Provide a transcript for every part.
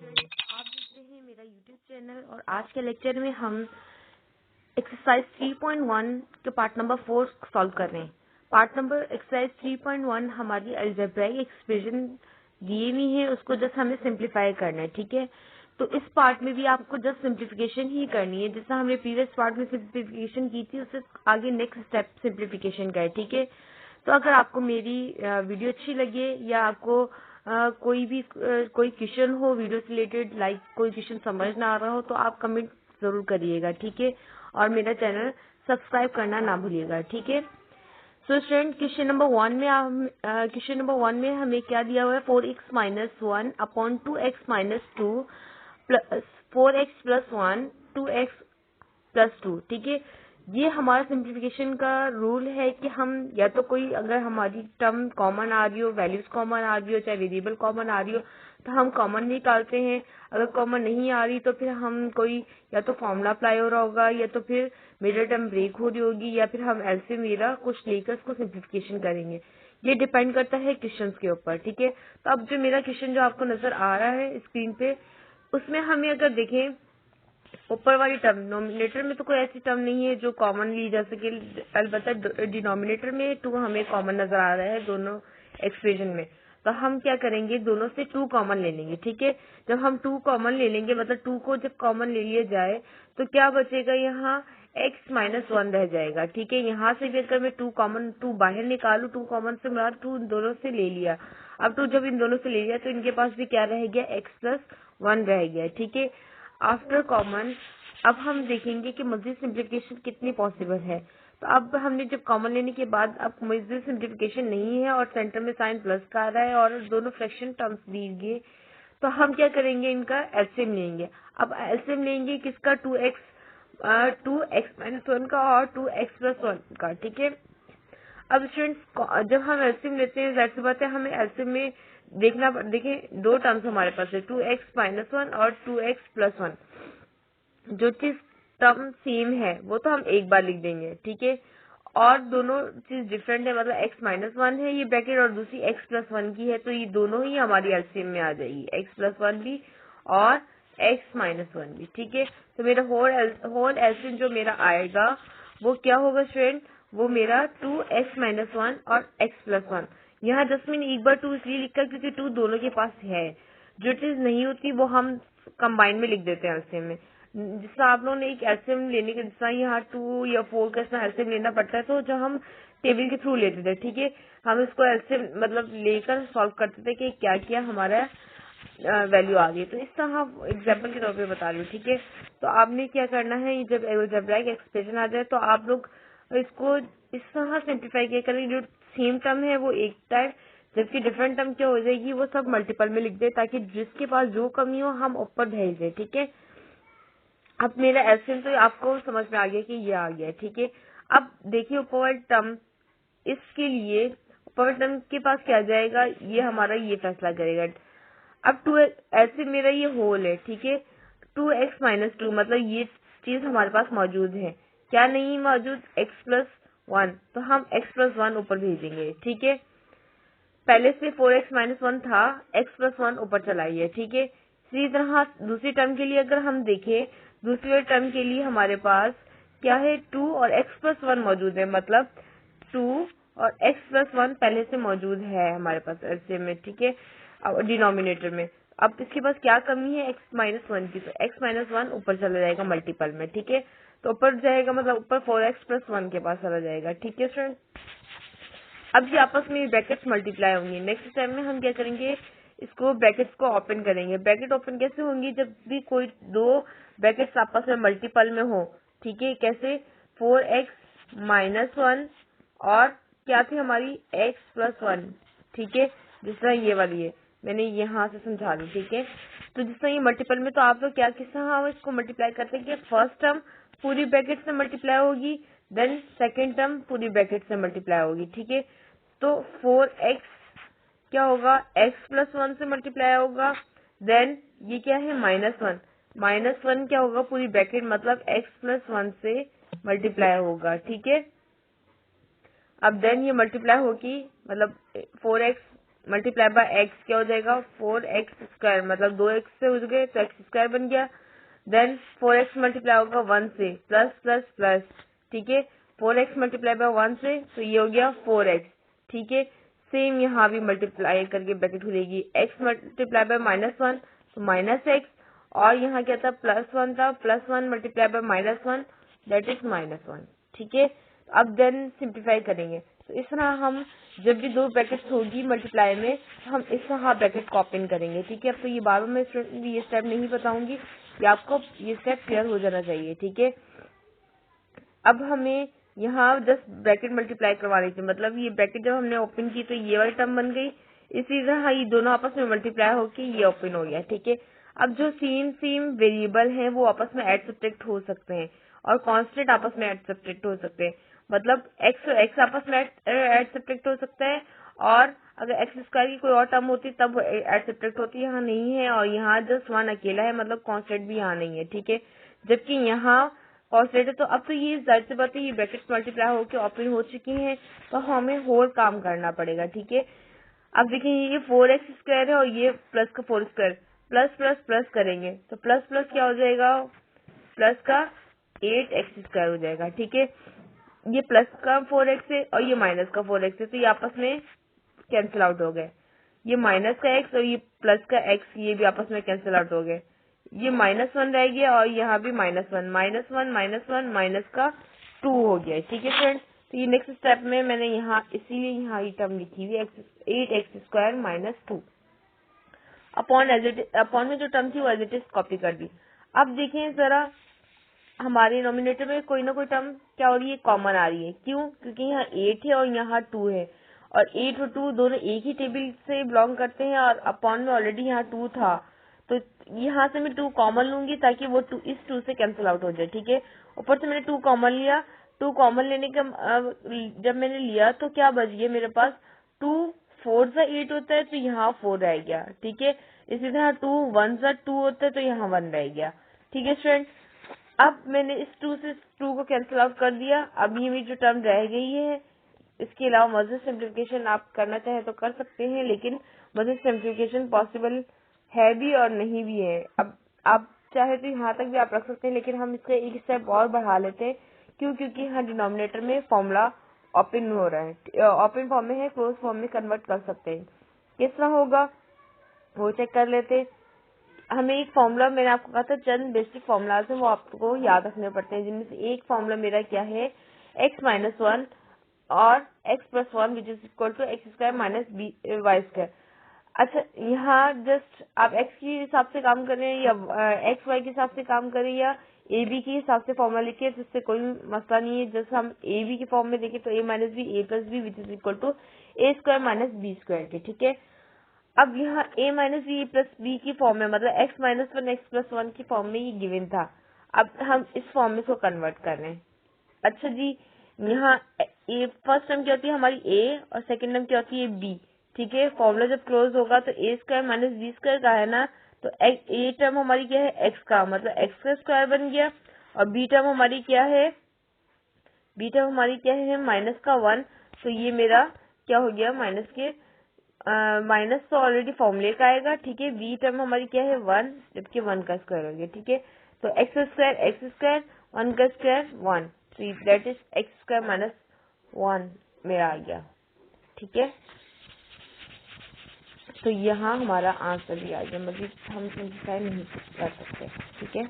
आप देख रहे हैं मेरा यूट्यूब चैनल और आज के लेक्चर में हम एक्सरसाइज 3.1 के पार्ट नंबर 4 सॉल्व कर रहे हैं। पार्ट नंबर एक्सरसाइज 3.1 हमारी अलजेब्राइक एक्सप्रेशन दी हुई है, उसको जस्ट हमें सिंप्लीफाई करना है। ठीक है, तो इस पार्ट में भी आपको जस्ट सिंप्लीफिकेशन ही करनी है, जैसा हमने प्रीवियस पार्ट में सिंप्लीफिकेशन की थी उससे आगे नेक्स्ट स्टेप सिंप्लीफिकेशन का है। ठीक है, तो अगर आपको मेरी वीडियो अच्छी लगे या आपको कोई क्वेश्चन हो वीडियो से रिलेटेड, लाइक कोई क्वेश्चन समझ ना आ रहा हो, तो आप कमेंट जरूर करिएगा। ठीक है, और मेरा चैनल सब्सक्राइब करना ना भूलिएगा। ठीक है, सो स्टूडेंट क्वेश्चन नंबर 1 में हमें क्या दिया हुआ है, 4x minus 1 upon 2x minus 2 plus 4x plus 1 2x plus 2। ठीक है, ये हमारा सिंप्लीफिकेशन का रूल है कि हम या तो कोई अगर हमारी टर्म कॉमन आ रही हो, वैल्यूज कॉमन आ रही हो, चाहे वेरिएबल कॉमन आ रही हो, तो हम कॉमन निकालते हैं। अगर कॉमन नहीं आ रही तो फिर हम कोई या तो फॉर्मूला अप्लाई हो रहा होगा या तो फिर मिडिल टर्म ब्रेक हो रही होगी या फिर हम एलसीएम वगैरह कुछ लेकर उसको सिंप्लीफिकेशन करेंगे। ये डिपेंड करता है क्वेश्चंस के ऊपर। ठीक है, तो अब जो मेरा क्वेश्चन जो आपको नजर आ रहा है स्क्रीन पे, उसमें हमें अगर देखें ऊपर वाली टर्म नोमिनेटर में तो कोई ऐसी टर्म नहीं है जो कॉमन ली जा सके, अलबत्ता डिनोमिनेटर में 2 हमें कॉमन नजर आ रहा है दोनों एक्सप्रेशन में। तो हम क्या करेंगे, दोनों से 2 कॉमन ले लेंगे। ठीक है, जब हम 2 कॉमन ले लेंगे, मतलब 2 को जब कॉमन ले लिया जाए तो क्या बचेगा, यहाँ x माइनस 1 रह जाएगा। ठीक है, यहाँ से भी अगर मैं 2 बाहर निकालू, 2 कॉमन से मेरा 2 दोनों से ले लिया। अब 2 जब इन दोनों से ले लिया तो इनके पास भी क्या रह गया, x प्लस 1 रह गया। ठीक है, आफ्टर कॉमन अब हम देखेंगे कि मजीद सिंप्लीफिकेशन कितनी पॉसिबल है। तो अब हमने जब कॉमन लेने के बाद अब मजीद सिंप्लीफिकेशन नहीं है और सेंटर में साइन प्लस का आ रहा है और दोनों फ्रैक्शन टर्म्स दी गई, तो हम क्या करेंगे, इनका एलसीएम लेंगे। अब एलसीएम लेंगे किसका, 2x माइनस 1 का और 2x प्लस 1 का। ठीक है, अब स्टूडेंट्स जब हम एलसीएम लेते हैं जाहिर सी बात है हमें एलसीएम में देखें 2 टर्म्स हमारे पास है, 2x माइनस 1 और 2x प्लस 1। जो चीज टर्म सेम है वो तो हम एक बार लिख देंगे। ठीक है, और दोनों चीज डिफरेंट है, मतलब x माइनस 1 है ये ब्रैकेट और दूसरी x प्लस 1 की है, तो ये दोनों ही हमारी एलसीएम में आ जाएगी, x प्लस 1 भी और x माइनस 1 भी। ठीक है, तो मेरा होल एलसीएम जो मेरा आएगा वो क्या होगा स्टूडेंट, वो मेरा 2x माइनस 1 और x प्लस 1। यहाँ जस्ट मैंने एक बार 2 इसलिए लिखा क्योंकि 2 दोनों के पास है। जो चीज नहीं होती वो हम कंबाइन में लिख देते हैं एलसीएम में। जिससे आप लोगों ने एक एलसीएम लेने के, जिसका यहाँ 2 या 4 का इसमें एलसीएम लेना पड़ता है, तो जो हम टेबल के थ्रू लेते थे। ठीक है, हम इसको एलसीएम मतलब लेकर सॉल्व करते थे कि क्या क्या हमारा वैल्यू आ गई। तो इस तरह एग्जाम्पल के तौर पे बता रही हूँ। ठीक है, तो आपने क्या करना है, जब अलजेब्राइक एक्सप्रेशन आ जाए तो आप लोग इसको इस तरह सिंप्लीफाई किया करें, जो सेम टर्म है वो एक टाइप, जबकि डिफरेंट टर्म क्या हो जाएगी वो सब मल्टीपल में लिख दे, ताकि जिसके पास जो कमी हो हम ऊपर भेज दें। ठीक है, अब मेरा एलसीएम तो आपको समझ में आ गया कि ये आ गया। ठीक है, अब देखिए ऊपर वाली टर्म, इसके लिए ऊपर वाली टर्म के पास क्या जाएगा, ये हमारा ये फैसला करेगा। अब 2 ऐसे मेरा ये होल है। ठीक है, 2x माइनस 2 मतलब ये चीज हमारे पास मौजूद है, क्या नहीं मौजूद, x प्लस 1, तो हम x प्लस 1 ऊपर भेजेंगे। ठीक है, पहले से 4x माइनस 1 था, x प्लस 1 ऊपर चलाइए। ठीक है, इसी तरह दूसरी टर्म के लिए अगर हम देखें, दूसरी टर्म के लिए हमारे पास क्या है, 2 और x प्लस 1 मौजूद है, मतलब 2 और x प्लस 1 पहले से मौजूद है हमारे पास एलसीएम में। ठीक है, अब डिनोमिनेटर में अब इसके पास क्या कमी है, x माइनस 1 की, तो x माइनस 1 ऊपर चला जाएगा मल्टीपल में। ठीक है, तो ऊपर जाएगा मतलब ऊपर 4x प्लस 1 के पास चला जाएगा। ठीक है स्टूडेंट, अब ये आपस में ब्रैकेट्स मल्टीप्लाई होंगे। नेक्स्ट टाइम में हम क्या करेंगे, इसको ब्रैकेट्स को ओपन करेंगे। ब्रैकेट ओपन कैसे होंगी, जब भी कोई 2 ब्रैकेट्स आपस में मल्टीपल में हो। ठीक है, कैसे, 4x माइनस 1 और क्या थी हमारी x प्लस 1। ठीक है, जिस तरह ये वाली है, मैंने यहाँ से समझा दी। ठीक है, तो जिस तरह ये मल्टीपल में, तो आप लोग क्या किस तरह इसको मल्टीप्लाई करते हैं कि फर्स्ट टर्म पूरी ब्रैकेट से मल्टीप्लाई होगी, देन सेकेंड टर्म पूरी ब्रैकेट से मल्टीप्लाई होगी। ठीक है, तो 4x क्या होगा, x प्लस 1 से मल्टीप्लाई होगा, देन ये क्या है माइनस 1 क्या होगा पूरी ब्रैकेट, मतलब x प्लस 1 से मल्टीप्लाई होगा। ठीक है, अब देन ये मल्टीप्लाई होगी, मतलब 4x मल्टीप्लाई बाय एक्स क्या हो जाएगा 4x², मतलब 2x से हो गए तो x² बन गया। देन 4x मल्टीप्लाई होगा 1 से, प्लस प्लस प्लस, ठीक है। 4x मल्टीप्लाई बाय 1 से तो ये हो गया 4x, ठीक है। सेम यहाँ भी मल्टीप्लाई करके ब्रैकेट खुलेगी, x मल्टीप्लाई बाय -1 तो -x, और यहाँ क्या था +1 था, +1 मल्टीप्लाई बाय -1 दैट इज -1, ठीक है। अब देन सिंप्लीफाई करेंगे तो इस तरह हम जब भी दो ब्रैकेट्स होगी मल्टीप्लाई में तो हम इस तरह ब्रैकेट को ओपन करेंगे, ठीक है। अब तो ये बार बार मैं स्टूडेंट ये स्टेप नहीं बताऊंगी, ये आपको ये स्टेप क्लियर हो जाना चाहिए, ठीक है। अब हमें यहाँ जस्ट ब्रैकेट मल्टीप्लाई करवानी थी, मतलब ये ब्रैकेट जब हमने ओपन की तो ये वाली टर्म बन गई, इसी तरह ये दोनों आपस में मल्टीप्लाई होके ये ओपन हो गया, ठीक है। अब जो सेम वेरिएबल हैं वो आपस में ऐड सब्ट्रैक्ट हो सकते हैं और कांस्टेंट आपस में ऐड सब्ट्रैक्ट हो सकते हैं, मतलब एक्स और एक्स आपस में ऐड सब्ट्रैक्ट हो सकता है, और अगर x² की कोई और टर्म होती तब ऐड सब्ट्रैक्ट होती, यहाँ नहीं है, और यहाँ जस्ट 1 अकेला है, मतलब कांस्टेंट भी यहाँ नहीं है, ठीक है। जबकि यहाँ कांस्टेंट है, तो अब तो ये जाहिर सी बात है ये ब्रैकेट्स मल्टीप्लाई होकर ओपन हो चुकी हैं, तो हमें और काम करना पड़ेगा, ठीक है। अब देखिए ये 4x² है और ये प्लस का 4², प्लस प्लस प्लस करेंगे तो प्लस प्लस क्या हो जाएगा, प्लस का 8x² हो जाएगा, ठीक है। ये प्लस का 4x है और ये माइनस का 4x है, तो ये आपस में कैंसिल आउट हो गए। ये माइनस का x और ये प्लस का x ये भी आपस में कैंसिल आउट हो गए। ये -1 रह गया और यहाँ भी -1, -1 माइनस का 2 हो गया, ठीक है फ्रेंड्स। तो ये नेक्स्ट स्टेप में मैंने यहाँ इसीलिए यहाँ ये टर्म लिखी हुई 8x² - 2 अपॉन में जो टर्म थी वो एज इट इज कॉपी कर दी। अब देखें जरा हमारे नॉमिनेटर में कोई ना कोई टर्म क्या हो रही है, कॉमन आ रही है। क्यों? क्योंकि यहाँ 8 है और यहाँ 2 है, और 8 और 2 दोनों एक ही टेबल से बिलोंग करते हैं, और अपॉन में ऑलरेडी यहाँ 2 था, तो यहाँ से मैं 2 कॉमन लूंगी ताकि वो 2 इस 2 से कैंसिल आउट हो जाए, ठीक है। ऊपर से मैंने 2 कॉमन लिया, 2 कॉमन लेने का जब मैंने लिया तो क्या बच गया मेरे पास, 2 4 से 8 होता है तो यहाँ 4 रह गया, ठीक है। इसी तरह 2 1 से 2 होता है तो यहाँ 1 रह गया, ठीक है स्टूडेंट। अब मैंने इस 2 से 2 को कैंसिल आउट कर दिया। अब ये मेरी जो टर्म रह गई है, इसके अलावा मजीद सिंप्लीफिकेशन आप करना चाहें तो कर सकते हैं, लेकिन मजीद सिंप्लीफिकेशन पॉसिबल है भी और नहीं भी है। अब आप चाहे तो यहाँ तक भी आप रख सकते हैं, लेकिन हम इसका एक स्टेप और बढ़ा लेते हैं। क्यों? क्योंकि यहाँ डिनोमिनेटर में फॉर्मूला ओपन हो रहा है, ओपन फॉर्म में है, क्लोज फॉर्म में कन्वर्ट कर सकते हैं। किस तरह होगा वो चेक कर लेते हैं। हमें एक फॉर्मूला, मैंने आपको कहा था चंद बेसिक फॉर्मूलाज हैं वो आपको याद रखने पड़ते हैं, जिनमें से एक फॉर्मूला मेरा क्या है, x-1 और x+1 which is equal to x² - y²। अच्छा, यहाँ जस्ट आप x के हिसाब से काम करें या x y के हिसाब से काम करें या a b के हिसाब से फॉर्मूला लिखे, जिससे कोई मसला नहीं है। जैसे हम a b के फॉर्म में देखें तो a - b a + b which is equal to a² - b² के, ठीक है। अब यहाँ a - b + b की फॉर्म में, मतलब x-1 x+1 की फॉर्म में ये गिवन था। अब हम इस फॉर्म में इसको कन्वर्ट कर रहे हैं। अच्छा जी, यहाँ फर्स्ट टर्म क्या होती है हमारी a और सेकंड टर्म क्या होती है b, ठीक है। फॉर्मूला जब क्लोज होगा तो a² - b² का है ना, तो a टर्म हमारी क्या है x का, मतलब x का स्क्वायर बन गया, और b टर्म हमारी क्या है, -1, तो ये मेरा क्या हो गया, माइनस तो ऑलरेडी फॉर्मूले का आएगा, ठीक है। b टर्म हमारी क्या है 1, जबकि 1 का स्क्वायर हो गया, ठीक है। तो x², 1 का स्क्वायर 1, तो दैट इज x² - 1 मेरा आ गया, ठीक है। तो यहाँ हमारा आंसर भी आ गया, मतलब हम सिंप्लीफाई नहीं कर सकते, ठीक है।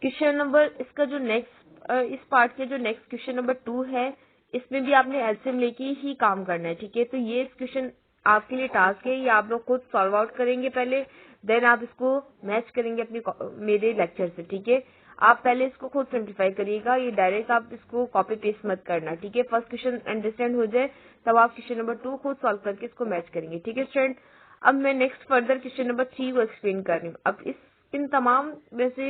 क्वेश्चन नंबर इसका जो नेक्स्ट इस पार्ट के जो नेक्स्ट क्वेश्चन नंबर 2 है, इसमें भी आपने एलसीएम लेके ही काम करना है, ठीक है। तो ये क्वेश्चन आपके लिए टास्क है, ये आप लोग खुद सॉल्व आउट करेंगे पहले, देन आप इसको मैच करेंगे अपनी मेरे लेक्चर से, ठीक है। आप पहले इसको खुद सिंप्लीफाई करिएगा, ये डायरेक्ट आप इसको कॉपी पेस्ट मत करना, ठीक है। फर्स्ट क्वेश्चन अंडरस्टैंड हो जाए तब आप क्वेश्चन नंबर 2 खुद सॉल्व करके इसको मैच करेंगे, ठीक है स्टूडेंट। अब मैं नेक्स्ट फर्दर क्वेश्चन नंबर 3 को एक्सप्लेन कर रही हूँ। अब इन तमाम वैसे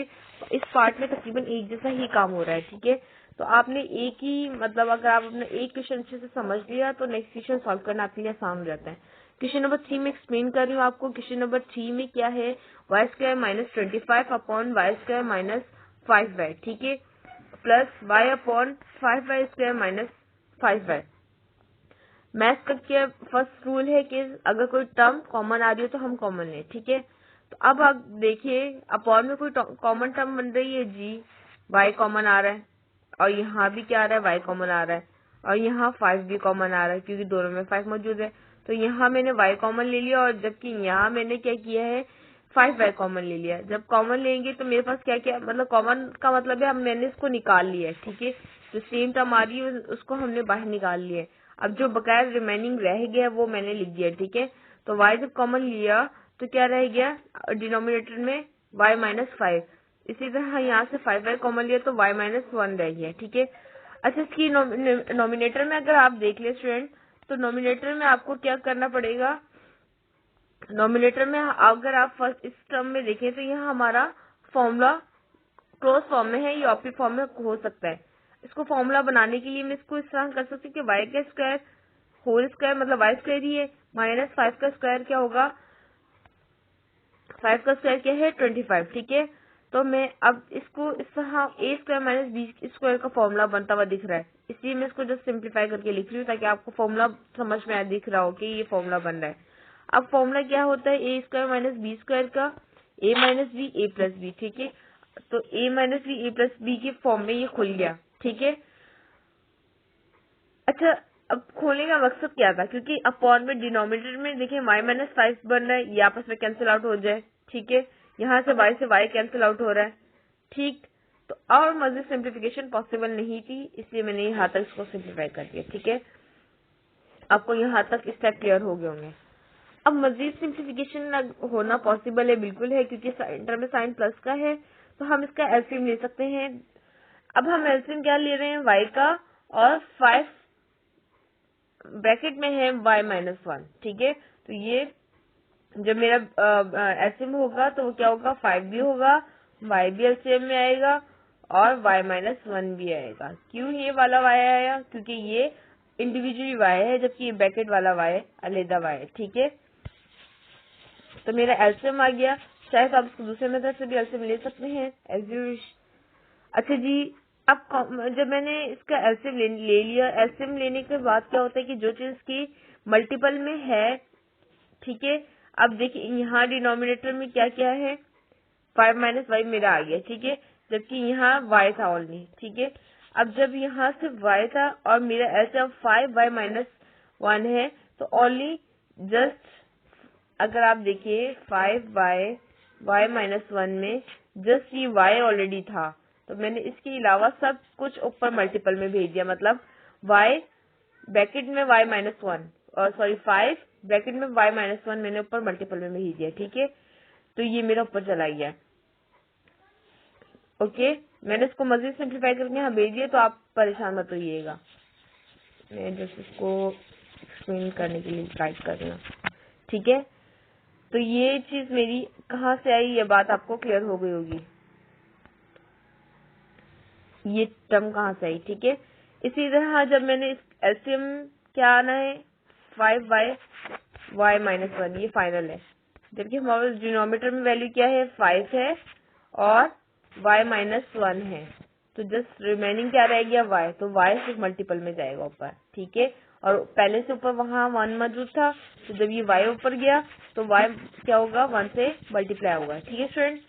इस पार्ट में तकरीबन एक जैसा ही काम हो रहा है, ठीक है। तो आपने एक ही, मतलब अगर आप अपना एक क्वेश्चन अच्छे से समझ लिया तो नेक्स्ट क्वेश्चन सॉल्व करना आपके लिए आसान हो जाता है। क्वेश्चन नंबर 3 में एक्सप्लेन कर रही हूँ आपको। क्वेश्चन नंबर 3 में क्या है, y² - 25 अपॉन y² - 5y, ठीक है, plus y upon 5y² - 5y। Maths का क्या फर्स्ट रूल है कि अगर कोई टर्म कॉमन आ रही हो तो हम कॉमन लें, ठीक है। तो अब आप देखिए अपॉन में कोई कॉमन टर्म बन रही है जी, y कॉमन आ रहा है और यहाँ भी क्या आ रहा है y कॉमन आ रहा है और यहाँ 5 भी कॉमन आ रहा है क्योंकि दोनों में 5 मौजूद है। तो यहाँ मैंने y कॉमन ले लिया और जबकि यहाँ मैंने क्या किया है 5y कॉमन ले लिया। जब कॉमन लेंगे तो मेरे पास क्या क्या मतलब कॉमन का मतलब है मैंने इसको निकाल लिया है, ठीक है। जो सेम टर्म आ रही है उसको हमने बाहर निकाल लिया है। अब जो बकाया रिमेनिंग रह गया वो मैंने लिख दिया, ठीक है। तो y जब कॉमन लिया तो क्या रह गया डिनोमिनेटर में y माइनस 5। इसी तरह यहाँ से 5y कॉमन लिया तो y माइनस 1 रह गया, ठीक है। अच्छा इसकी नोमिनेटर में अगर आप देख ले स्टूडेंट तो नोमिनेटर में आपको क्या करना पड़ेगा, नोमिनेटर में अगर आप फर्स्ट इस टर्म में देखें तो यहाँ हमारा फॉर्मूला क्लोज फॉर्म में है, ये ऑप्टी फॉर्म में हो सकता है। इसको फॉर्मूला बनाने के लिए मैं इसको इस तरह कर सकती हूँ कि y का स्क्वायर होल स्क्वायर मतलब y स्क्वायर ही है माइनस 5 का स्क्वायर क्या होगा, 5 का स्क्वायर क्या है 25, ठीक है। तो मैं अब इसको इस तरह a square minus B square का फॉर्मूला बनता हुआ दिख रहा है, इसलिए मैं इसको जस्ट सिंप्लीफाई करके लिख रही हूँ ताकि आपको फॉर्मूला समझ में दिख रहा हो कि ये फॉर्मूला बन रहा है। अब फॉर्मूला क्या होता है a square minus B square का a minus B a plus B, ठीक है। तो a minus B a plus B के फॉर्म में ये खुल गया, ठीक है। अच्छा अब खोलने का मकसद क्या था, क्योंकि अपॉन में डिनोमिनेटर में देखिए y माइनस 5 बन रहा है, ये आपस में कैंसिल आउट हो जाए, ठीक है। यहाँ से y कैंसिल आउट हो रहा है, ठीक। तो और मजीद सिंप्लीफिकेशन पॉसिबल नहीं थी, इसलिए मैंने यहाँ तक इसको सिंप्लीफाई कर दिया, ठीक है। आपको यहाँ तक स्टेप क्लियर हो गए होंगे। अब मजीद सिंप्लीफिकेशन होना पॉसिबल है, बिल्कुल है, क्योंकि सेंटर में साइन प्लस का है तो हम इसका एलसीएम ले सकते हैं। अब हम एलसीएम क्या ले रहे हैं y का, और 5 ब्रैकेट में है y माइनस 1, ठीक है। तो ये जब मेरा एलसीएम होगा तो वो क्या होगा 5 भी होगा, y भी एलसीएम में आएगा और y माइनस 1 भी आएगा। क्यों ये वाला y आया, क्योंकि ये इंडिविजुअली y है जबकि ये ब्रैकेट वाला y अलग y है, ठीक है। तो मेरा एलसीएम आ गया, शायद आप इसको दूसरे मेथड से भी एलसीएम ले सकते हैं एज यू विश। अच्छा जी अब जब मैंने इसका एलसीएम ले लिया, एलसीएम लेने के बाद क्या होता है कि जो चीज की मल्टीपल में है, ठीक है। अब देखिए यहाँ डिनोमिनेटर में क्या क्या है 5 माइनस वाई मेरा आ गया, ठीक है, जबकि यहाँ y था ओनली, ठीक है। अब जब यहाँ से y था और मेरा एलसीएम 5y माइनस 1 है तो ओनली जस्ट अगर आप देखिए 5y माइनस 1 में जस्ट ये y ऑलरेडी था तो मैंने इसके अलावा सब कुछ ऊपर मल्टीपल में भेज दिया, मतलब y ब्रैकेट में y माइनस 1 और सॉरी 5 ब्रैकेट में y माइनस 1 मैंने ऊपर मल्टीपल में भेज दिया, ठीक है। तो ये मेरा ऊपर चला गया, ओके। मैंने इसको मजीद सिंप्लीफाई करके यहाँ भेज दिया, तो आप परेशान मत होइएगा, मैं जस्ट इसको एक्सप्लेन करने के लिए ट्राई कर रही हूँ, ठीक है। तो ये चीज मेरी कहाँ से आई, ये बात आपको क्लियर हो गई होगी, ये टर्म कहाँ से आई, ठीक है। इसी तरह जब मैंने इस एलसीएम क्या आना है 5y माइनस 1, ये फाइनल है, जबकि हमारे डिनोमिनेटर में वैल्यू क्या है 5 है और y माइनस 1 है, तो जस्ट रिमेनिंग क्या रह गया y, तो y सिर्फ मल्टीपल में जाएगा ऊपर, ठीक है। और पहले से ऊपर वहाँ 1 मौजूद था, तो जब ये y ऊपर गया तो y क्या होगा 1 से मल्टीप्लाई होगा, ठीक है स्टूडेंट।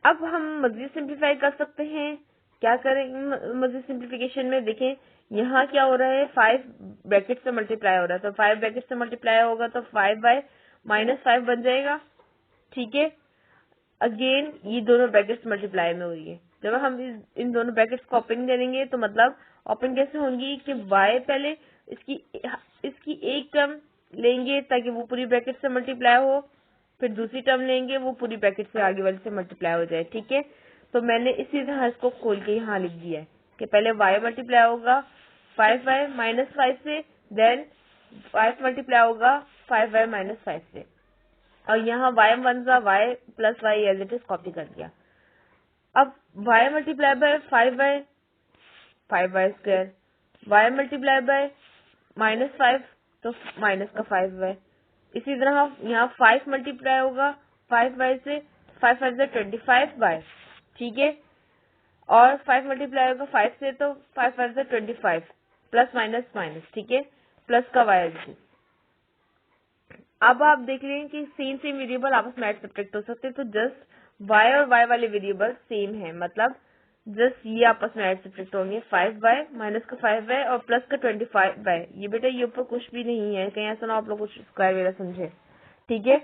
अब हम मजीद सिंप्लीफाई कर सकते हैं, क्या करेंगे मजीद सिंप्लीफिकेशन में, देखें यहाँ क्या हो रहा है 5 ब्रैकेट से मल्टीप्लाई हो रहा है, तो 5 ब्रैकेट से मल्टीप्लाई होगा तो 5y माइनस 5 बन जाएगा, ठीक है। अगेन ये दोनों ब्रैकेट्स मल्टीप्लाई में हुई है, जब हम इन दोनों ब्रैकेट्स को ओपन करेंगे तो मतलब ओपन कैसे होंगी कि y पहले इसकी एक टर्म लेंगे ताकि वो पूरी ब्रैकेट से मल्टीप्लाई हो, फिर दूसरी टर्म लेंगे वो पूरी ब्रैकेट से आगे वाले से मल्टीप्लाई हो जाए, ठीक है। तो मैंने इसी तरह इसको खोल के यहाँ लिख दिया है कि पहले y मल्टीप्लाई होगा 5y माइनस 5 से, देन 5 मल्टीप्लाई होगा 5y माइनस 5 से, और यहाँ y वन जा y plus y as it is copy कर दिया। अब y multiply by 5y square, y multiply by minus 5 तो माइनस का 5y, इसी तरह यहाँ 5 मल्टीप्लाई होगा 5y से, 5 5 से 25y, ठीक है, और 5 मल्टीप्लाई होगा 5 से तो 5 5 से 25, प्लस माइनस माइनस, ठीक है, प्लस का y एडिटिव। अब आप देख रहे हैं कि सेम वेरिएबल आपस में ऐड सब्ट्रैक्ट हो सकते हैं, तो जस्ट y और y वाले वेरिएबल सेम है, मतलब जस्ट ये आपस में ऐड सब्ट्रैक्ट होंगे, 5y माइनस का 5y और प्लस का 25y। ये बेटा ये ऊपर कुछ भी नहीं है, कहीं ऐसा ना आप लोग कुछ स्क्वायर वगैरह समझे, ठीक है।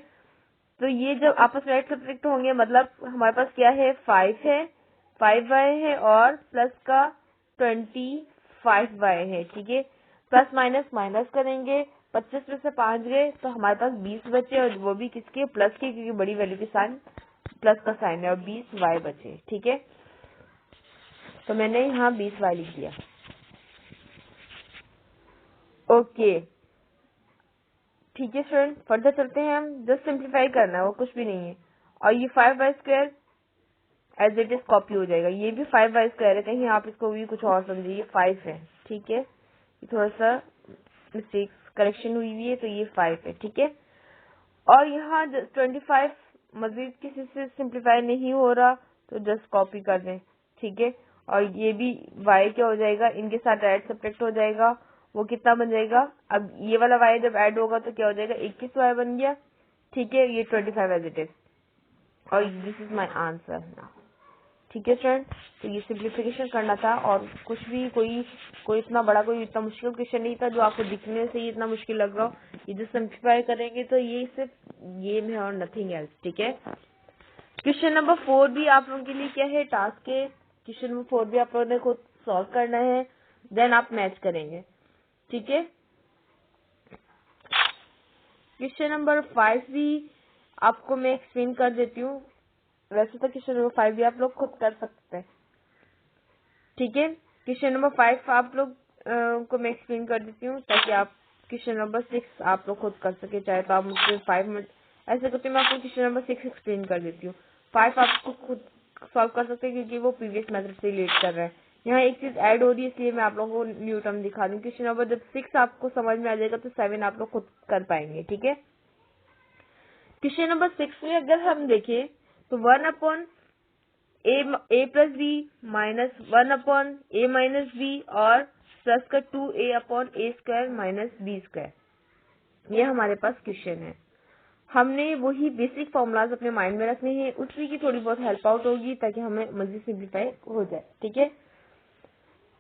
तो ये जब आपस में ऐड सब्ट्रैक्ट होंगे मतलब हमारे पास क्या है, 5y है और प्लस का 25y है, ठीक है। प्लस माइनस माइनस करेंगे, 25 में से 5 गए तो हमारे पास 20 बचे, और वो भी किसके, प्लस के, क्योंकि बड़ी वैल्यू के साइन प्लस का साइन है, और 20y बचे, ठीक है। तो मैंने यहाँ 20y लिख दिया। ओके, ठीक है स्टूडेंट, फर्दर चलते हैं हम। जस्ट सिंप्लीफाई करना है, वो कुछ भी नहीं है। और ये 5y² as it is copy हो जाएगा। ये भी 5y² है, कहीं आप इसको भी कुछ और समझिए, ये 5 है, ठीक है। ये थोड़ा सा मिस्टेक करेक्शन हुई है, तो ये 5 है, ठीक है। और यहाँ 25 मजीद किसी से सिंप्लीफाई नहीं हो रहा, तो जस्ट कॉपी कर दें, ठीक है। और ये भी y क्या हो जाएगा, इनके साथ ऐड सब्ट्रैक्ट हो जाएगा, वो कितना बन जाएगा, अब ये वाला y जब ऐड होगा तो क्या हो जाएगा, 21y बन गया, ठीक है। ये 25 एज इट इज, और this is my answer now, ठीक है स्टूडेंट। तो ये सिंप्लीफिकेशन करना था, और कुछ भी कोई इतना बड़ा, कोई इतना मुश्किल क्वेश्चन नहीं था जो आपको दिखने से ही इतना मुश्किल लग रहा हो। ये जो सिंप्लीफाई करेंगे तो ये सिर्फ गेम है और नथिंग एल्स, ठीक है। क्वेश्चन नंबर 4 भी आप लोगों के लिए क्या है, टास्क है। क्वेश्चन नंबर 4 भी आप लोगों ने खुद सॉल्व करना है, देन आप मैच करेंगे, ठीक है। क्वेश्चन नंबर 5 भी आपको मैं एक्सप्लेन कर देती हूँ। वैसे तो क्वेश्चन नंबर 5 भी आप लोग खुद कर सकते हैं, ठीक है। क्वेश्चन नंबर 5 आप लोग को मैं एक्सप्लेन कर देती हूँ, ताकि आप क्वेश्चन नंबर 6 आप लोग खुद कर सके। चाहे तो आप मुझसे 5 मिनट ऐसे करते, मैं आपको क्वेश्चन नंबर 6 एक्सप्लेन कर देती हूँ। 5 आपको खुद सॉल्व कर सकते हैं, क्योंकि वो प्रीवियस मेथड से रिलेट कर रहा है। यहाँ एक चीज ऐड हो रही है, इसलिए मैं आप लोगों को न्यू टर्म दिखा दूँ। क्वेश्चन नंबर जब 6 आपको समझ में आ जाएगा तो 7 आप लोग खुद कर पाएंगे, ठीक है। क्वेश्चन नंबर 6 में अगर हम देखें तो 1/a plus B minus 1/a minus B और प्लस का 2a/a² माइनस b², ये हमारे पास क्वेश्चन है। हमने वही बेसिक फॉर्मूलाज अपने माइंड में रखने हैं, उसी की थोड़ी बहुत हेल्प आउट होगी ताकि हमें मजीद सिंप्लीफाई हो जाए, ठीक है।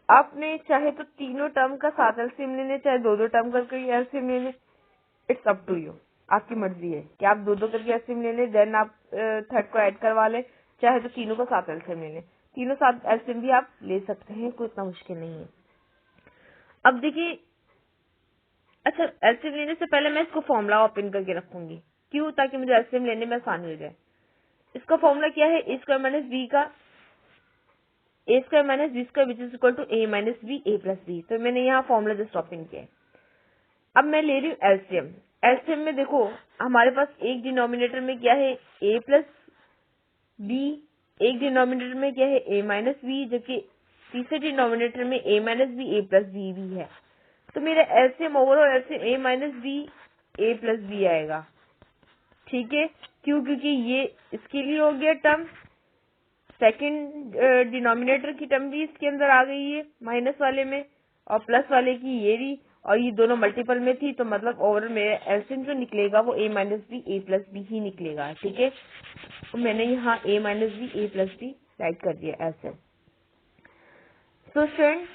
आपने चाहे तो तीनों टर्म का साथ एलसीएम ले लें, चाहे दो टर्म का कोई एलसीएम ले लें, इट्स अप टू यू, आपकी मर्जी है कि आप दो करके एलसीएम ले लें, देन आप थर्ड को ऐड करवा लें, चाहे तो तीनों का साथ एलसीएम ले लें। तीनों साथ एलसीएम भी आप ले सकते हैं, कोई इतना मुश्किल नहीं है। अब देखिए, अच्छा एलसीएम लेने से पहले मैं इसको फॉर्मूला ओपन करके रखूंगी, क्यों, ताकि मुझे एलसीएम लेने में आसानी हो जाए। इसका फॉर्मूला क्या है, a² माइनस बी का a² minus b² which is equal to a minus B a plus B. तो मैंने यहाँ फॉर्मूला जस्ट ओपन किया है। अब मैं ले रही हूँ एलसीएम। एलसीएम में देखो हमारे पास एक डिनोमिनेटर में क्या है, a प्लस बी, एक डिनोमिनेटर में क्या है, a माइनस बी, जबकि तीसरे डिनोमिनेटर में a minus B a plus B भी है। तो मेरा LCM overall LCM a minus B a plus B आएगा, ठीक है। क्यों, क्योंकि ये इसके लिए हो गया टर्म, सेकंड डिनोमिनेटर की टर्म भी इसके अंदर आ गई है माइनस वाले में, और प्लस वाले की ये भी, और ये दोनों मल्टीपल में थी, तो मतलब ओवरऑल मेरा एलसीएम जो निकलेगा वो a minus B a plus B ही निकलेगा, ठीक है। तो मैंने यहाँ a minus B a plus B write कर दिया एलसीएम। तो फ्रेंड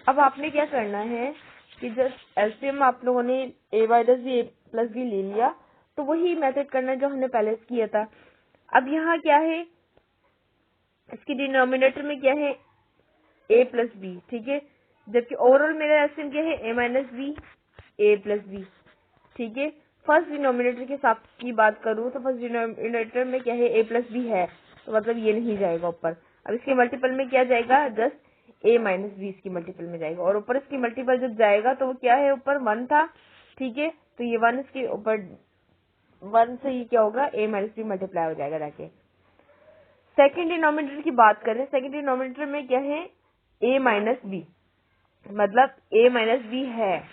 अब आपने क्या करना है कि जस्ट एलसीएम आप लोगों ने a minus B a plus B ले लिया, तो वही मेथड करना है जो हमने पहले किया था। अब यहाँ क्या है, इसके डिनोमिनेटर में क्या है, a प्लस बी, ठीक है, जबकि ओवरऑल मेरा एलसीएम क्या है, a minus B a plus B, ठीक है। फर्स्ट डिनोमिनेटर के साथ की बात करूं तो फर्स्ट डिनोमिनेटर में क्या है, a प्लस बी है, तो मतलब ये नहीं जाएगा ऊपर। अब इसके मल्टीपल में क्या जाएगा, जस्ट a माइनस बी इसकी मल्टीपल में जाएगा, और ऊपर इसकी मल्टीपल जब जाएगा तो वो क्या है, ऊपर 1 था, ठीक है। तो ये 1 इसके ऊपर 1 से ये क्या होगा, a माइनस बी मल्टीप्लाई हो जाएगा जाके। सेकेंड डिनोमिनेटर की बात करें, सेकेंड डिनोमिनेटर में क्या है, a माइनस बी, मतलब a माइनस बी है,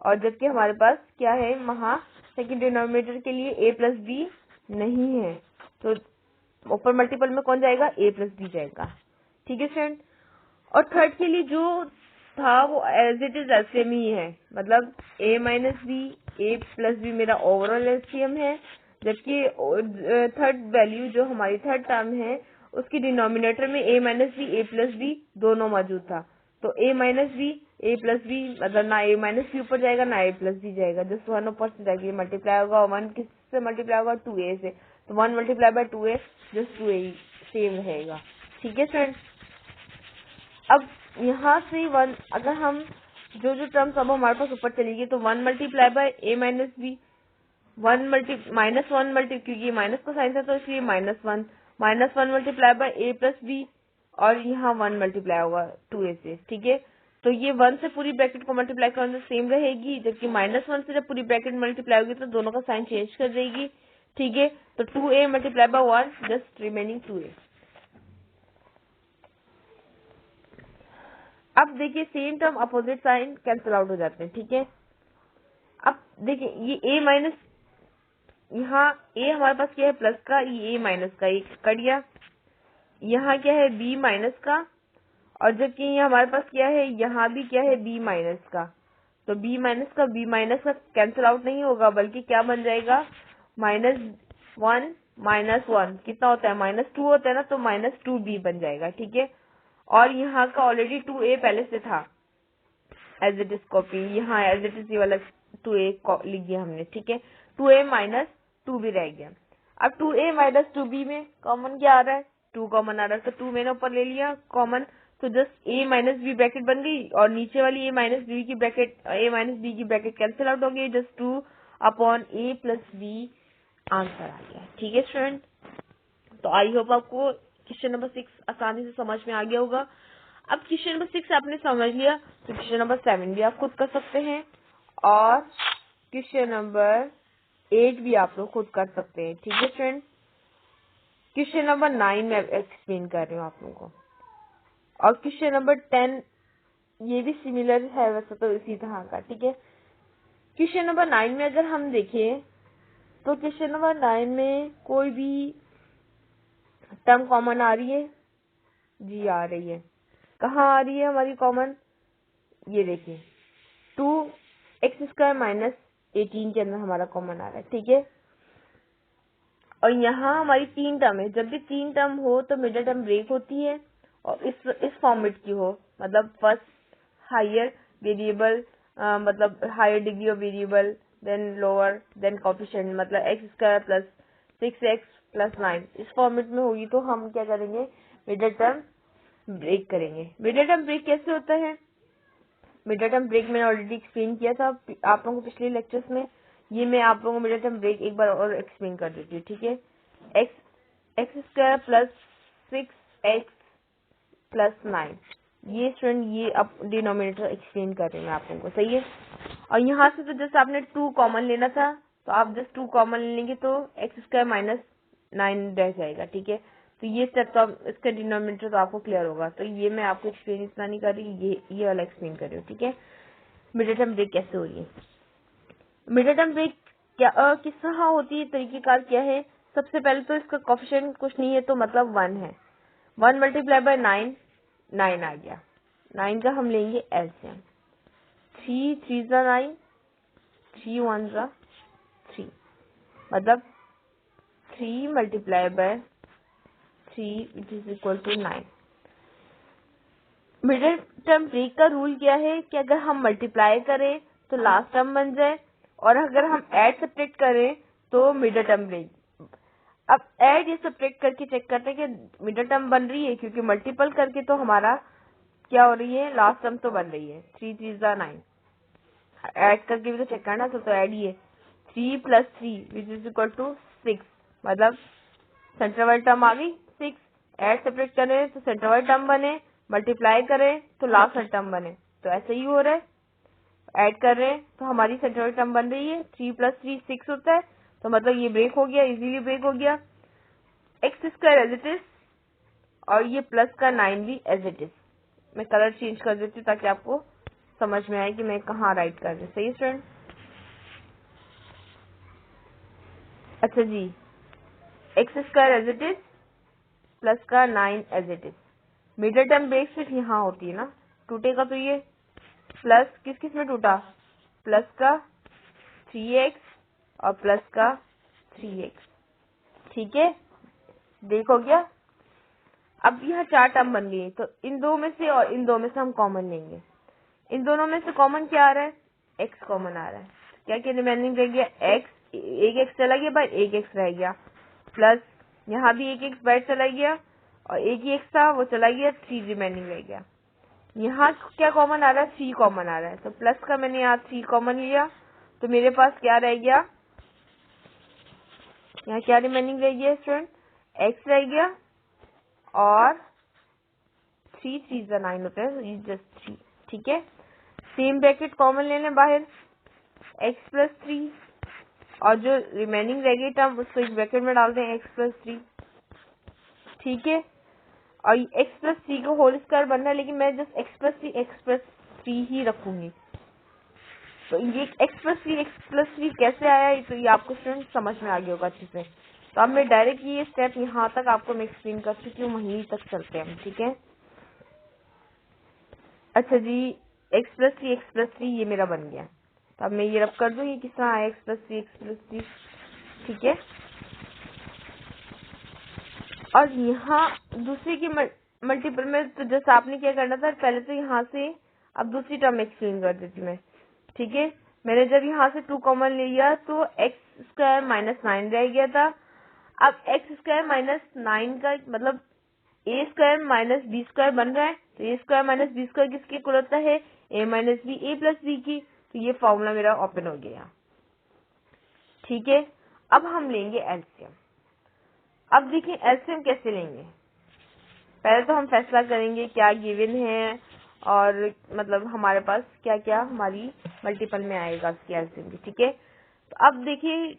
और जबकि हमारे पास क्या है, वहां सेकेंड डिनोमिनेटर के लिए a प्लस बी नहीं है, तो ऊपर मल्टीपल में कौन जाएगा, a प्लस बी जाएगा, ठीक है फ्रेंड। और थर्ड के लिए जो था वो एज इट इज एलसीएम ही है, मतलब a minus B a plus B मेरा ओवरऑल एलसीएम है, जबकि थर्ड वैल्यू जो हमारी थर्ड टर्म है उसकी डिनोमिनेटर में a minus B a plus B दोनों मौजूद था। तो a minus B a plus B मतलब ना a माइनस बी ऊपर जाएगा ना a प्लस बी जाएगा, जस्ट वन ऊपर से जाएगा, मल्टीप्लाई होगा 1 किससे मल्टीप्लाई होगा 2a से, तो 1 multiply bye 2a just 2a same रहेगा। ठीक है फ्रेंड, अब यहाँ से 1 अगर हम जो जो टर्म्स अब हमारे पास ऊपर चली गई तो 1 multiply by a minus B, minus one क्योंकि माइनस का साइन था तो इसलिए minus one multiply by a plus B, और यहाँ 1 मल्टीप्लाई होगा 2a से। ठीक है, तो ये 1 से पूरी ब्रैकेट को मल्टीप्लाई करने से सेम रहेगी, जबकि -1 से जब पूरी ब्रैकेट मल्टीप्लाई होगी तो दोनों का साइन चेंज कर देगी। ठीक है, तो 2a multiply by 1 just remaining 2a। अब देखिए same term opposite sign cancel out हो जाते हैं। ठीक है, अब देखिए ये a माइनस, यहाँ a हमारे पास क्या है प्लस का, ये a माइनस का एक कट गया, यहाँ क्या है b माइनस का, और जबकि ये हमारे पास क्या है यहाँ भी क्या है b माइनस का, तो b माइनस का कैंसिल आउट नहीं होगा बल्कि क्या बन जाएगा -1 -1 कितना होता है -2 होता है ना, तो -2b बन जाएगा। ठीक है, और यहाँ का ऑलरेडी 2a पहले से था एज इट इज कॉपी, यहाँ एज इट इज ये वाला 2a लिख दिया हमने। ठीक है, 2a माइनस 2b रह गया। अब 2a माइनस 2b में कॉमन क्या आ रहा है, 2 कॉमन आ रहा है, तो 2 मैंने ऊपर ले लिया कॉमन, तो just a minus B bracket बन गई, और नीचे वाली a माइनस बी की ब्रैकेट कैंसिल आउट हो गई, just 2 upon a plus B answer आ गया। ठीक है स्टूडेंट, तो आई होप आपको क्वेश्चन नंबर 6 आसानी से समझ में आ गया होगा। अब क्वेश्चन नंबर 6 आपने समझ लिया तो क्वेश्चन नंबर 7 भी आप खुद कर सकते हैं, और क्वेश्चन नंबर 8 भी आप लोग खुद कर सकते हैं। ठीक है फ्रेंड, क्वेश्चन नंबर 9 में एक्सप्लेन कर रही हूँ आप लोगों को, और क्वेश्चन नंबर 10 ये भी सिमिलर है वैसे तो इसी तरह का। ठीक है, क्वेश्चन नंबर 9 में अगर हम देखें तो क्वेश्चन नंबर 9 में कोई भी टर्म कॉमन आ रही है, जी आ रही है, कहाँ आ रही है हमारी कॉमन, ये देखिए 2x² माइनस 18 के अंदर हमारा कॉमन आ रहा है। ठीक है, और यहाँ हमारी 3 टर्म है, जब भी 3 टर्म हो तो मिडिल टर्म ब्रेक होती है, और इस फॉर्मेट की हो, मतलब फर्स्ट हायर वेरिएबल, मतलब higher degree of variable, then lower, then coefficient, मतलब x² प्लस 6x प्लस 9, इस फॉर्मेट में होगी तो हम क्या करेंगे, मिडिल टर्म ब्रेक करेंगे। मिडिल टर्म ब्रेक कैसे होता है, मिडिल टर्म ब्रेक मैंने ऑलरेडी एक्सप्लेन किया था आप लोगों को पिछले लेक्चर्स में, ये मैं आप लोगों को मिडिल टर्म ब्रेक एक बार और एक्सप्लेन कर देती हूँ। ठीक है, x² प्लस 6x प्लस 9, ये स्टूडेंट ये अब डिनोमिनेटर एक्सप्लेन कर रही हूँ आप लोगों को, सही है। और यहाँ से तो जस्ट आपने 2 कॉमन लेना था, तो आप जस्ट 2 कॉमन लेंगे तो x² माइनस 9 रह जाएगा। ठीक है, तो ये स्टेप तो इसका डिनोमिनेटर तो आपको क्लियर होगा, तो ये मैं आपको एक्सप्लेन इतना नहीं कर रही, ये वाला एक्सप्लेन कर रही हूँ। ठीक है, मिडिल टर्म ब्रेक कैसे हो रही है, मिडिल टर्म ब्रेक क्या किस तरह होती है, तरीकेकार क्या है। सबसे पहले तो इसका कोएफिशिएंट कुछ नहीं है तो मतलब 1 है, 1 मल्टीप्लाई बाय 9 आ गया, 9 का हम लेंगे एलसीएम, 3 3 9, 3 1 3, मतलब 3 multiply by 3 which is equal to 9। Middle term break का रूल क्या है कि अगर हम मल्टीप्लाई करें तो लास्ट टर्म बन जाए, और अगर हम ऐड सब्ट्रैक्ट करें तो मिडिल टर्म ब्रेक। अब ऐड ये सब्ट्रैक्ट करके चेक करते हैं कि मिडिल टर्म बन रही है, क्योंकि मल्टीपल करके तो हमारा क्या हो रही है, लास्ट टर्म तो बन रही है, 3 3 9, ऐड करके भी तो चेक करना, तो ऐड ही है, 3 plus 3 which is equal to 6, मतलब सेंटर वाली टर्म आ गई 6, ऐड सेपरेट करें तो सेंटर वाली टर्म बने, मल्टीप्लाई करें तो लास्ट वाली टर्म बने, तो ऐसे ही हो रहा है, ऐड कर रहे हैं तो हमारी सेंटर वाली टर्म बन रही है, 3 प्लस 3 6 होता है, तो मतलब ये ब्रेक हो गया, इजीली ब्रेक हो गया, x² एज इट इज, और ये प्लस का 9 भी एज इट इज। मैं कलर चेंज कर देती हूँ ताकि आपको समझ में आए कि मैं कहाँ राइट कर रही हूँ, सही स्टूडेंट। अच्छा जी, x² as it is plus का 9 as it is, middle term break सिर्फ यहाँ होती है ना, टूटेगा तो ये प्लस किस किस में टूटा, प्लस का 3x और प्लस का 3x, ठीक है, देखो क्या। अब यह 4 टर्म बन गई, तो इन दो में से और इन दो में से हम कॉमन लेंगे। इन दोनों में से कॉमन क्या आ रहा है, x कॉमन आ रहा है। क्या क्या रिमेनिंग रह गया, x, एक x चला गया, बाहर एक x रह गया, प्लस यहाँ भी एक x बाहर चला गया और एक ही x था वो चला गया, 3 रिमेनिंग रह गया। यहाँ क्या कॉमन आ रहा है, 3 कॉमन आ रहा है, तो प्लस का मैंने यहाँ 3 कॉमन लिया, तो मेरे पास क्या रह गया, यहाँ क्या रिमेनिंग रह गया स्टूडेंट, x रह गया और 3 3 9 होते हैं, जस्ट 3, ठीक है। सेम ब्रैकेट कॉमन ले लें बाहर, x प्लस 3 और जो रिमेनिंग रह गई टर्म उसको एक ब्रैकेट में डाल दें, x प्लस 3, ठीक है। और x प्लस 3 को होल स्क्वायर बनना है, लेकिन मैं जस्ट x प्लस 3 ही रखूंगी। तो ये x प्लस 3 कैसे आया, तो ये आपको स्टूडेंट समझ में आ गया होगा अच्छे से। तो अब मैं डायरेक्ट ये स्टेप यहाँ तक आपको मैं एक्सप्लेन कर चुकी हूँ, वहीं तक चलते हैं, ठीक है। अच्छा जी, x प्लस 3 ये मेरा बन गया। तो अब मैं ये रब कर दूं, ये किस तरह आया, x प्लस 3, ठीक है। और यहाँ दूसरे की मल्टीपल में, तो जैसे आपने क्या करना था, पहले तो यहाँ से अब दूसरी टर्म एक्सप्लेन कर देती मैं, ठीक है। मैंने जब यहाँ से 2 कॉमन लिया तो x स्क्वायर माइनस 9 रह गया था। अब x स्क्वायर माइनस 9 का मतलब a square minus B square बन रहा है, तो a square minus B square किसकी इक्वल होता है, a minus B, a plus B की। तो ये फॉर्मूला मेरा ओपन हो गया, ठीक है। अब हम लेंगे एलसीएम। अब देखिए एलसीएम कैसे लेंगे, पहले तो हम फैसला करेंगे क्या गिवन है और मतलब हमारे पास क्या क्या हमारी मल्टीपल में आएगा उसकी एलसीएम की, ठीक है। तो अब देखिए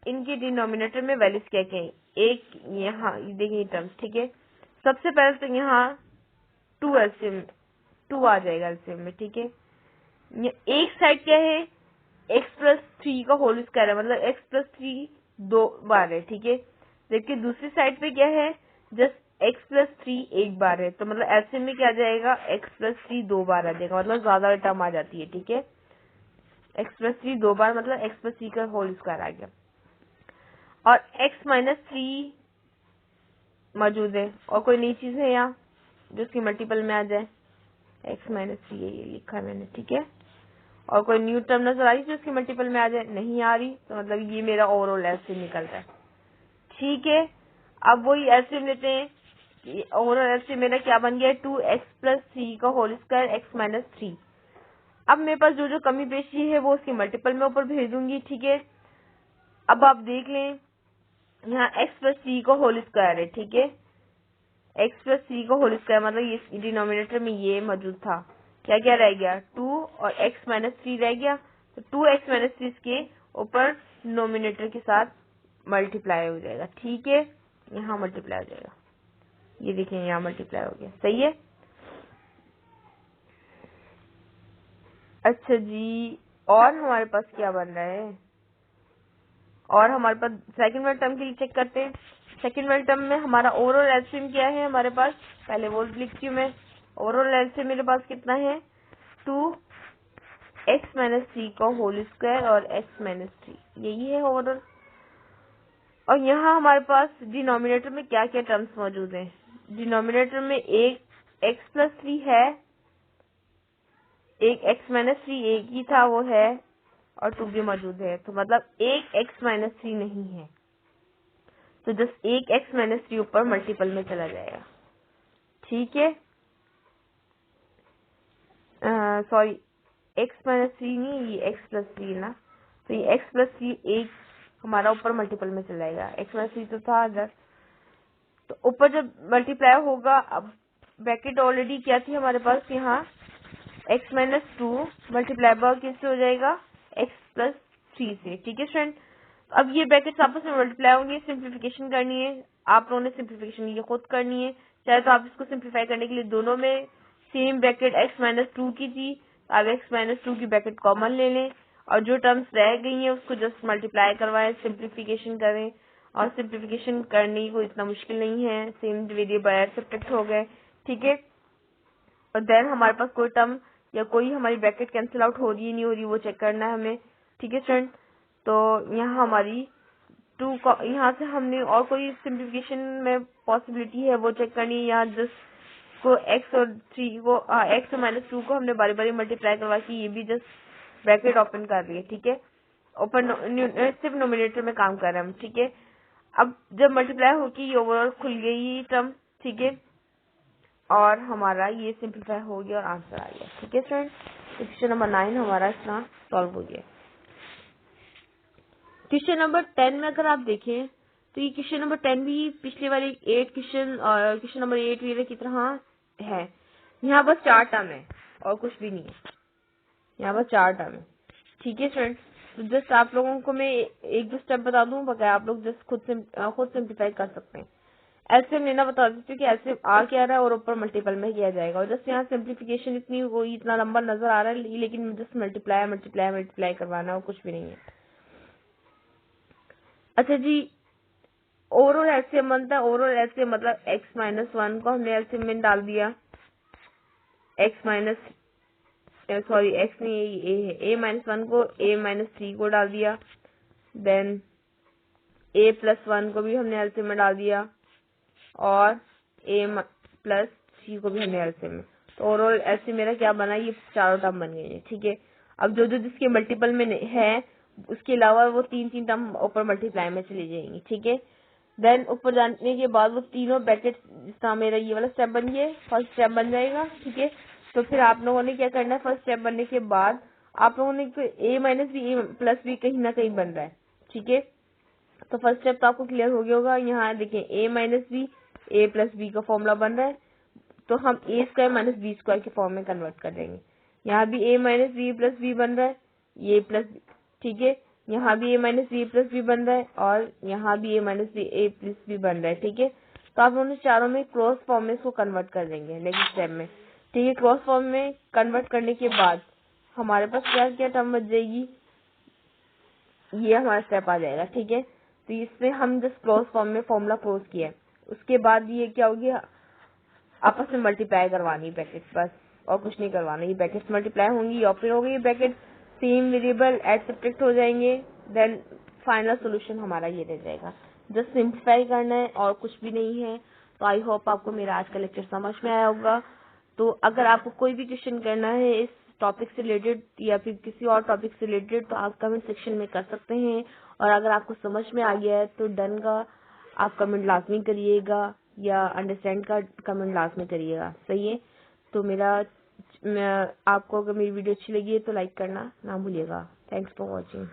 इनके डिनोमिनेटर में वैल्यूज क्या क्या है, एक यहाँ देखिए टर्म्स, ठीक है। सबसे पहले तो यहाँ 2 एलसीएम 2 आ जाएगा एलसीएम में, ठीक है। एक साइड क्या है, x प्लस 3 का होल स्क्वायर है, मतलब x प्लस 3 2 बार है, ठीक है। जबकि दूसरी साइड पे क्या है, जस्ट x प्लस 3 एक बार है, तो मतलब एलसीएम में क्या आ जाएगा, x प्लस 3 2 बार आ जाएगा, मतलब ज्यादा टर्म आ जाती है, ठीक है। x प्लस 3 2 बार मतलब x प्लस 3 का होल स्क्वायर आ गया। और x माइनस 3 मौजूद है, और कोई नई चीज है यहाँ जो उसकी मल्टीपल में आ जाए, x माइनस 3 ये लिखा है मैंने, ठीक है। और कोई न्यू टर्म नजर आ रही जो इसकी मल्टीपल में आ जाए, नहीं आ रही, तो मतलब ये मेरा ओवरऑल एलसीएम निकलता है, ठीक है। अब वही एलसीएम लेते हैं, ओवरऑल एलसीएम मेरा क्या बन गया, 2x प्लस 3 का होल स्क्वायर x माइनस 3। अब मेरे पास जो जो कमी पेशी है वो उसकी मल्टीपल में ऊपर भेज दूंगी, ठीक है। अब आप देख लें यहाँ x प्लस 3 का होल स्क्वायर है, ठीक है। x प्लस 3 का होल स्क्वायर मतलब ये डिनोमिनेटर में ये मौजूद था, क्या क्या रह गया, 2 और x माइनस 3 रह गया, तो 2x माइनस 3 के ऊपर नोमिनेटर के साथ मल्टीप्लाई हो जाएगा, ठीक है। यहाँ मल्टीप्लाई हो जाएगा, ये देखिए यहाँ मल्टीप्लाई हो गया, सही है। अच्छा जी, और हमारे पास क्या बन रहा है, और हमारे पास सेकंड वाले टर्म के लिए चेक करते हैं। सेकंड वाले टर्म में हमारा ओवरऑल एलसीएम क्या है हमारे पास, पहले वो लिखती हूँ मैं। ओवरऑल एलसीएम मेरे पास कितना है, 2x माइनस 3 का होल स्क्वायर और x माइनस 3, यही है ओवरऑल। और यहाँ हमारे पास डिनोमिनेटर में क्या क्या टर्म्स मौजूद हैं, डिनोमिनेटर में एक x प्लस 3 है, एक x माइनस 3 एक ही था वो है, और 2 भी मौजूद है, तो मतलब एक x माइनस 3 नहीं है, तो जस्ट एक x माइनस 3 ऊपर मल्टीपल में चला जाएगा, ठीक है। सॉरी, x माइनस 3 नहीं, ये x प्लस 3 ना, तो ये x प्लस 3 एक हमारा ऊपर मल्टीपल में चला जाएगा, x माइनस 3 तो था अदर, तो ऊपर जब मल्टीप्लाई होगा, अब ब्रैकेट ऑलरेडी क्या थी हमारे पास यहाँ, x माइनस 2 मल्टीप्लाई बाय किससे हो जाएगा, x प्लस 3 से, ठीक है फ्रेंड। अब ये ब्रैकेट्स आपस में मल्टीप्लाई होंगे, सिंप्लीफिकेशन करनी है आप लोगों ने, सिंप्लीफिकेशन ये खुद करनी है, चाहे तो आप इसको सिंप्लीफाई करने के लिए दोनों में सेम ब्रैकेट x माइनस 2 की थी, आप x माइनस 2 की ब्रैकेट कॉमन ले लें, और जो टर्म्स रह गई हैं उसको जस्ट मल्टीप्लाई करवाएं, सिंप्लीफिकेशन करें, और सिंप्लीफिकेशन करने को इतना मुश्किल नहीं है, सेम वेरिएबल सब्ट्रैक्ट हो गए, ठीक है। और देन हमारे पास कोई टर्म या कोई हमारी ब्रैकेट कैंसिल आउट हो रही है नहीं हो रही, वो चेक करना है हमें। ठीक है स्टूडेंट, तो यहाँ हमारी यहाँ से हमने और कोई सिंप्लीफिकेशन में पॉसिबिलिटी है वो चेक करनी है। यहाँ जस्ट को x और 3 को x और -2 को हमने बारी बारी मल्टीप्लाई करवा के ये भी जस्ट ब्रैकेट ओपन कर रही है। ठीक है, ओपन सिर्फ नोमिनेटर में काम कर रहे हैं हम। ठीक है, अब जब मल्टीप्लाई होगी ये ओवरऑल खुल गई ये टर्म। ठीक है, और हमारा ये सिंप्लीफाई हो गया और आंसर आ गया। ठीक है स्टूडेंट, क्वेश्चन नंबर 9 हमारा इतना सॉल्व हो गया। क्वेश्चन नंबर 10 में अगर आप देखें तो ये क्वेश्चन नंबर 10 भी पिछले वाले 8 क्वेश्चन और क्वेश्चन नंबर 8 वाले की तरह है। यहाँ बस 4 टर्म है और कुछ भी नहीं है, यहाँ बस 4 टर्म है। ठीक है स्टूडेंट, तो जस्ट आप लोगों को मैं एक दो स्टेप बता दूं, बगैर आप लोग जस्ट खुद सिंप्लीफाई कर सकते हैं। एलसीएम लेना बता देती हूँ कि एलसीएम आ क्या रहा है और ऊपर मल्टीपल में किया जाएगा। और जस्ट यहाँ सिंप्लीफिकेशन इतनी कोई इतना लंबा नजर आ रहा है, लेकिन जस्ट मल्टीप्लाई करवाना और कुछ भी नहीं है। अच्छा जी, ओवरऑल एलसीएम बनता है, ओवरऑल एलसीएम मतलब x-1 को हमने एलसीएम में डाल दिया, x नहीं a है, a-1 को a-3 को डाल दिया, देन a+1 को भी हमने एलसीएम में डाल दिया और a+3 को भी हमने एलसीएम में। तो ओवरऑल एलसीएम मेरा क्या बना, ये चारों टर्म बन गई है। ठीक है, अब जो जो जिसके मल्टीपल में है उसके अलावा वो तीन टर्म ऊपर मल्टीप्लाई में चली जाएंगी। ठीक है, देन ऊपर जाने के बाद वो तीनों ब्रैकेट जिसका मेरा ये वाला स्टेप बन गया, फर्स्ट स्टेप बन जाएगा। ठीक है, तो फिर आप लोगों ने क्या करना है, फर्स्ट स्टेप बनने के बाद आप लोगों ने a-b कहीं ना कहीं बन रहा है। ठीक है, तो फर्स्ट स्टेप तो आपको क्लियर हो गया होगा। यहाँ देखें a-b का फॉर्मूला बन रहा है, तो हम a² - b² के फॉर्म में कन्वर्ट कर देंगे। यहाँ भी a-b बन रहा है, ये प्लस। ठीक है, यहाँ भी a-b बन रहा है और यहाँ भी a-b बन रहा है। ठीक है, तो आप लोगों ने चारों में क्रॉस फॉर्म में इसको कन्वर्ट कर देंगे नेक्स्ट स्टेप में। ठीक है, क्रॉस फॉर्म में कन्वर्ट करने के बाद हमारे पास क्या क्या टर्म बच जाएगी, ये हमारा स्टेप आ जाएगा। ठीक है, तो इसमें हम जस्ट क्रॉस फॉर्म में फॉर्मूला क्रॉस किया, उसके बाद ये क्या होगी, आपस में मल्टीप्लाई करवानी ब्रैकेट बस, और कुछ नहीं करवाना। ये ब्रैकेट मल्टीप्लाई होंगी, ओपन होगी, ये bracket same variable add subtract हो जाएंगे, देन फाइनल सोल्यूशन हमारा ये रह जाएगा। जस्ट सिंप्लीफाई करना है और कुछ भी नहीं है। तो आई होप आपको मेरा आज का लेक्चर समझ में आया होगा। तो अगर आपको कोई भी क्वेश्चन करना है इस टॉपिक से रिलेटेड या फिर किसी और टॉपिक से रिलेटेड, तो आप कमेंट सेक्शन में कर सकते हैं। और अगर आपको समझ में आ गया है तो डन का आप कमेंट लाजमी करिएगा या अंडरस्टैंड का कमेंट लाजमी करिएगा। सही है, तो आपको अगर मेरी वीडियो अच्छी लगी है तो लाइक करना ना भूलिएगा। Thanks for watching.